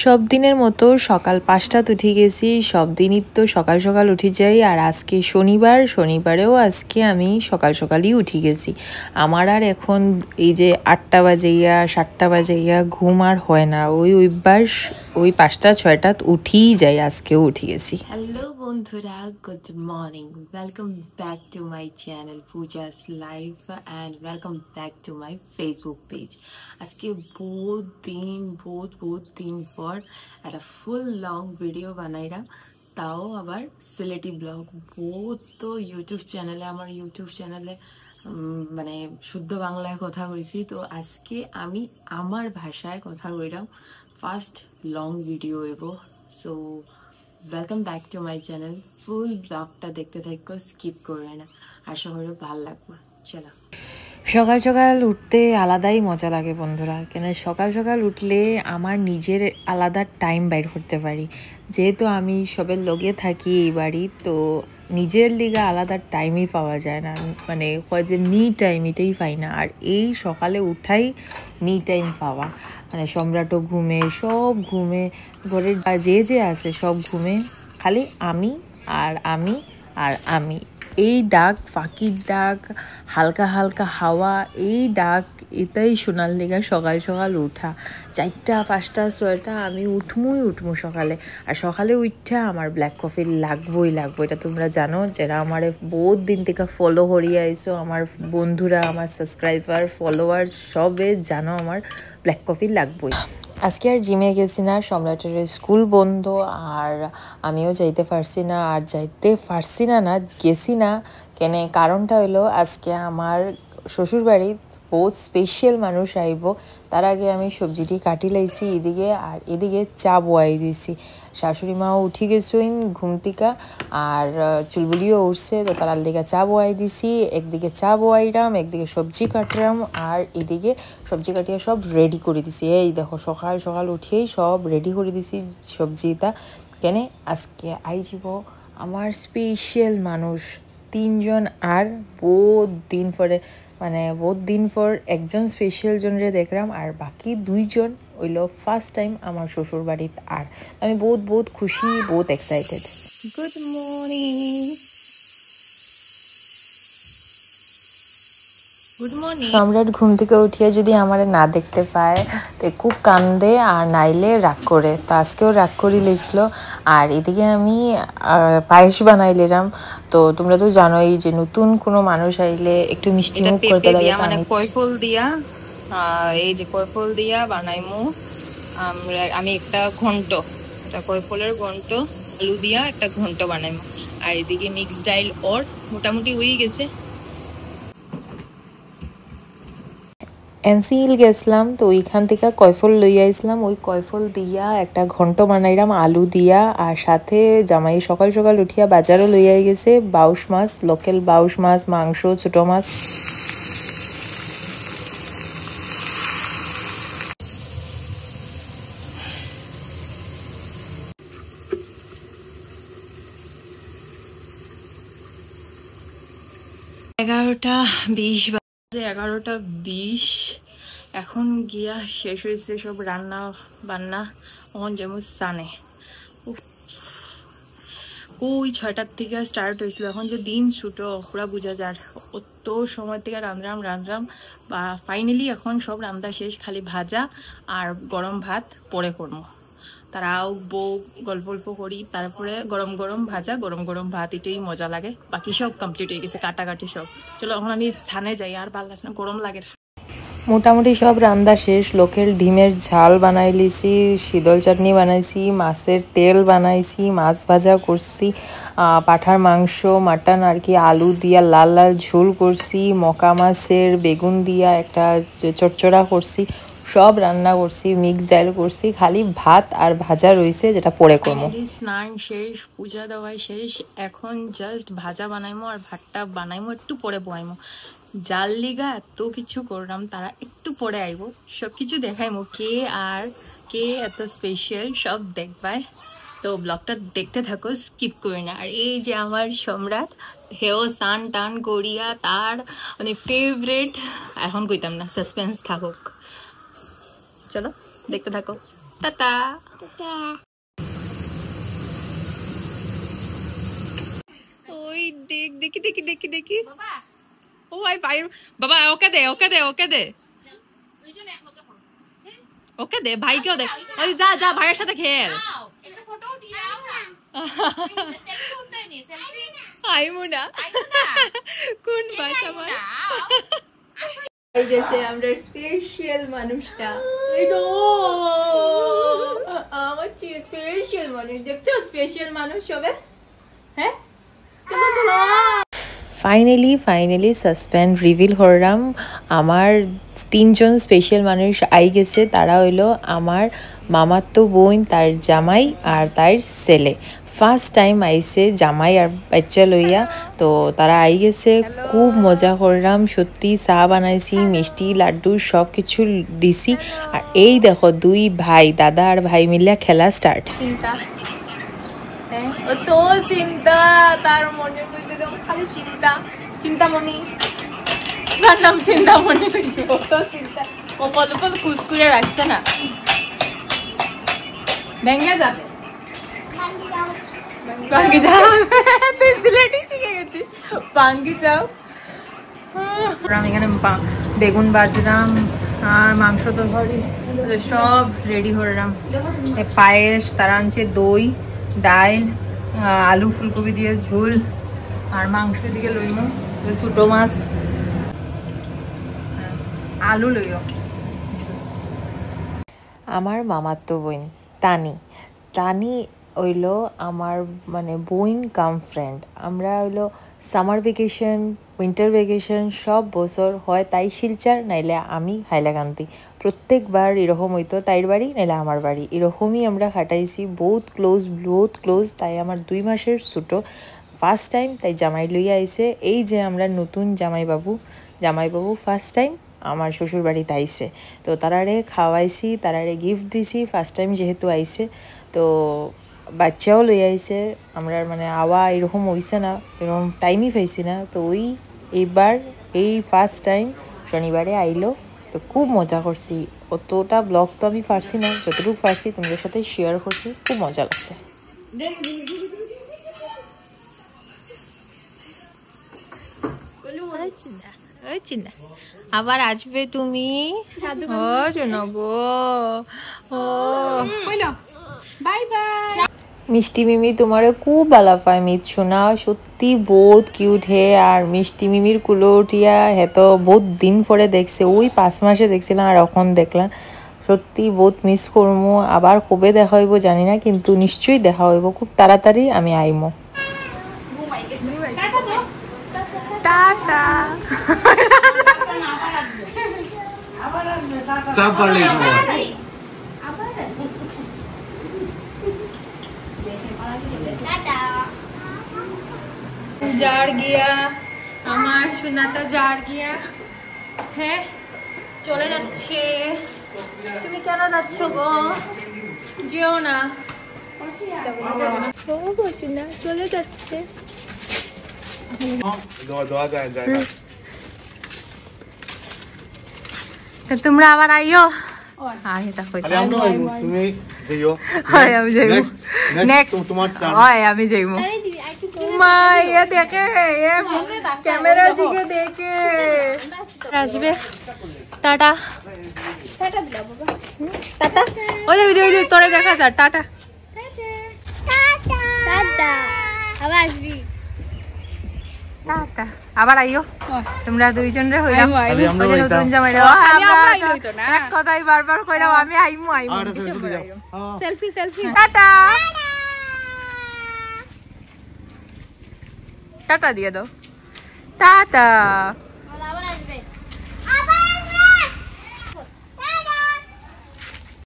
সব দিনের মতো সকাল ৫টাত উঠে গেছি। সব দিনই তো সকাল সকাল উঠে যাই, আর আজকে শনিবারেও আজকে আমি সকাল সকালই উঠে গেছি। আমার আর এখন এই যে ৮টা বাজাইয়া ৭টা বাজাইয়া ঘুম আর হয় না, ওই অভ্যাস ওই ৫টা ৬টাত উঠেই যাই। আজকেও উঠে গেছি। হ্যালো বন্ধুরা, good morning. Welcome back to my channel Puja's life and welcome back to my Facebook page. আজকে বহুত দিন পর একটা ফুল লং ভিডিও বানাইরা, তাও আবার সিলেটি ব্লগ। বহুত তো আমার ইউটিউব চ্যানেলে মানে শুদ্ধ বাংলায় কথা কইছি, তো আজকে আমি আমার ভাষায় কথা কইরাম। ফার্স্ট লং ভিডিও এবো, so welcome back to my channel. Full ব্লগটা দেখতে থাকো, স্কিপ করবে না, আশা করি ভালো লাগবে। চলো। সকাল সকাল উঠতে আলাদাই মজা লাগে বন্ধুরা, কেন সকাল সকাল উঠলে আমার নিজের আলাদা টাইম বাইর করতে পারি। যেহেতু আমি সবের লগে থাকি এই বাড়ি, তো নিজের লিগে আলাদা টাইমই পাওয়া যায় না, মানে কয় যে মি টাইম এটাই পাই না। আর এই সকালে উঠাই মি টাইম পাওয়া, মানে সম্রাটও ঘুমে, সব ঘুমে, ঘরের যে আছে সব ঘুমে, খালি আমি আর আমি আর আমি। এই ডাক, পাখির ডাক, হালকা হালকা হাওয়া, এই ডাক এটাই শোনার লেগে সকাল সকাল উঠা। 4টা 5টা 6টা আমি উঠমু সকালে। আর সকালে উঠা আমার ব্ল্যাক কফি লাগবো, এটা তোমরা জানো, যারা আমার বহুত দিন থেকে ফলো করিয়ে আইসো, আমার বন্ধুরা, আমার সাবস্ক্রাইবার, ফলোয়ার সবে জানো আমার ব্ল্যাক কফি লাগবোই। আজকে আর জিমে গেছি না, সম্রাটের স্কুল বন্ধ, আর আমিও যাইতে পারছি না, গেছি না। কেন কারণটা হলো, আজকে আমার শ্বশুরবাড়ির বহুত স্পেশাল মানুষ আইব, তার আগে আমি সবজিটি কাটি লাইছি এদিকে, আর এদিকে চা বয়াই দিয়েছি। শাশুড়ি মাও উঠি গেছেন ঘুম থেকে, আর চুলবুলিও উঠছে, তো তার দিকে চা বয়াই দিছি। একদিকে চা বয়াইরাম, একদিকে সবজি কাটরাম, আর এদিকে সবজি কাটিয়ে সব রেডি করে দিছি। এই দেখো, সকাল সকাল উঠিয়েই সব রেডি করে দিছি সবজিটা। কেন আজকে আইজিব আমার স্পেশাল মানুষ 3জন, আর বহুত দিন পর একজন স্পেশাল জনরে দেখলাম, আর বাকি 2জন হইলো ফার্স্ট টাইম আমার শ্বশুর বাড়িতে। আর আমি বহুত খুশি, বহুত এক্সাইটেড। Good morning. সম্রাট ঘুম থেকে উঠিয়া যদি আমারে না দেখতে পায় তো খুব কান্দে, আর নাইলে রাগ করে। তো আজকেও রাগ করি লেছিল। আর এদিকে আমি পায়েস বানাইলাম। তো তোমরা তো জানোই যে নতুন কোনো মানুষ আইলে একটু মিষ্টি মুখ করতে লাগে, মানে কয়ফল দিয়া, এই যে কয়ফল দিয়া বানাইমু আমি একটা ঘন্ট, এটা কয়ফলের ঘন্ট, আলু দিয়া একটা ঘন্ট বানাইমু। আর এদিকে মিক্স ডাইল ওর মোটামুটি হয়ে গেছে। এনসিএল গেছিলাম, তো ওইখান থেকে কয়ফল লইয়া আইসলাম। ওই কয়ফল দিয়া একটা ঘন্ট বানাইলাম আলু দিয়া, আর সাথে জামাই সকাল সকাল উঠিয়া বাজারও লইয়া গেছে বাউশ মাছ, লোকাল বাউশ মাছ, মাংস, ছোটো মাছ। এগারোটা 20 বাজে, 11:20 এখন গিয়া শেষ হয়েছে সব রান্না বান্না। এখন যেমন সানে ওই 6টার থেকে স্টার্ট হয়েছিল, এখন যে দিন ছুটো পুরা বোঝা যায়। অত সময় থেকে রান্ধাম বা ফাইনালি এখন সব রান্না শেষ, খালি ভাজা আর গরম ভাত পরে করবো। তারাও বউ গল্প করি, তারপরে গরম গরম ভাজা, গরম গরম ভাত, এটাই মজা লাগে। বাকি সব কমপ্লিট হয়ে গেছে, কাটাকাটি সব। চলো এখন আমি স্থানে যাই, আর ভালো লাগে না, গরম লাগে। মোটামুটি সব রান্না শেষ। লোকাল ডিমের ঝাল বানাই লিছি, শীতল চাটনি বানাইছি, মাছের তেল বানাইছি, মাছ ভাজা করছি, পাঠার মাংস, মাটন আর কি আলু দিয়া লাল লাল ঝোল করছি, মকা মাছের বেগুন দিয়া একটা চচ্চড়া করছি, সব রান্না করছি, মিক্স ডাইল করছি, খালি ভাত আর ভাজা রয়েছে, যেটা পরে করবো। স্নান শেষ, পূজা দেওয়া শেষ, এখন জাস্ট ভাজা বানাইমো আর ভাতটা বানাইমো, একটু পরে বয়াইমো। জাল লিগা এত কিছু করলাম, তারা একটু পরে আইব, সব কিছু দেখাইমো কে এত স্পেশাল সব দেখবাই। তো ব্লগটা দেখতে থাকো, স্কিপ করি না। আর এই যে আমার সম্রাট, হেও সান টান করিয়া তার মানে ফেভারেট, এখন কইতাম না, সাসপেন্স থাকুক, চলো দেখতে থাকো। টাটা। ওই দেখি দেখি দেখি দেখি ও ভাই ভাই বাবা ওকে দে ওকে দে ওকে দে ওকে দে ভাইকেও দে ওই যা যা ভাইয়ের সাথে খেল আইমুনা কোন ভাষা বল এই যে আমরা স্পেশাল মানুষটা এই তো আমার স্পেশাল মানুষ দেখছো স্পেশাল মানুষ হবে হ্যাঁ চলো চলো ফাইনালি সাসপেন্ড রিভিল করলাম আমার 3 জন স্পেশাল মানুষ আই গেছে তারা হইলো আমার মামাতো বোন তার জামাই আর তার ছেলে ফার্স্ট টাইম আইছে জামাই আর বাচ্চা লইয়া তো তারা আই গেছে খুব মজা করলাম সত্যি চা বানাইছি মিষ্টি লাড্ডু সব কিছু দিছি আর এই দেখো 2 ভাই দাদা আর ভাই মিলে খেলা স্টার্ট চিন্তা ও তো চিন্তা তার মনে মধ্যে খালি চিন্তা চিন্তামণি তার নাম চিন্তামণি চিন্তা কপাল উপল খুশকুরে রাখছে না ভেঙে যাবে ভাঙ্গি যাও তুই সিলেটি শিখে গেছিস ভাঙ্গি যাও আমি এখানে বেগুন বাজরাম আর মাংস তরকারি সব রেডি করলাম পায়েস তারা আনছে দই ডাল আলু ফুলকপি দিয়ে ঝোল আর মাংস দিকে লইমু ছোটো মাছ আলু লইও আমার মামাতো বোন তানি হইলো আমার মানে বোন কাম ফ্রেন্ড আমরা হইলো সামার ভ্যাকেশন উইন্টার ভ্যাকেশন সব বছর হয় তাই শিলচার নাইলে আমি হাইলাকান্দি প্রত্যেকবার এরকম হইতো তাইর বাড়ি নাইলে আমার বাড়ি এরকমই আমরা কাটাইছি বহুত ক্লোজ তাই আমার 2 মাসের ছোটো ফার্স্ট টাইম তাই জামাই লইয়া আইছে এই যে আমরা নতুন জামাইবাবু ফার্স্ট টাইম আমার শ্বশুর বাড়িতে আইছে তো তারারে খাওয়াইছি তারারে গিফট দিছি ফার্স্ট টাইম যেহেতু আইছে তো বাচ্চাও লই আইছে আমরা মানে আওয়া এরকম হইছে না এরকম টাইমই পাইছি না তো ওই এইবার এই ফার্স্ট টাইম শনিবারে আইলো তো খুব মজা করছি অতটা ব্লগ তো আমি পারছি না যতটুকু পারছি তোমাদের সাথে শেয়ার করছি খুব মজা লাগছে আবার আসবে তুমি ও শোনো গো ও বাই বাই মিষ্টি মিমি তোমারে খুব ভালো পায় মিত শোনা সত্যি বহুত কিউট হে আর মিষ্টি মিমির কুলো উঠিয়া হে তো বহুত দিন পরে দেখছে ওই 5 মাসে দেখছিলাম আর এখন দেখলাম সত্যি বহুত মিস করবো আবার কবে দেখা হইব জানি না কিন্তু নিশ্চয়ই দেখা হইব খুব তাড়াতাড়ি আমি আইমো টাটা চাপ পারলে जार गया আমার সোনাটা जार गया হ্যাঁ চলে যাচ্ছে তুমি কেন যাচ্ছ গো যেও না চলে যাচ্ছে তোমরা আবার আইও আমি যাইব মাইয়া দেখে ক্যামেরা দিকে দেখে আসবে টাটা টাটা ওই যে তোরে দেখা যা টাটা আবার আসবি টাটা আবার আইও তোমরা দুইজন রে হইলাম নতুন জামাই রে এক কথাই বারবার কইরাও আমি আইমু সেলফি টাটা টাটা দিয়ে দাও টাটা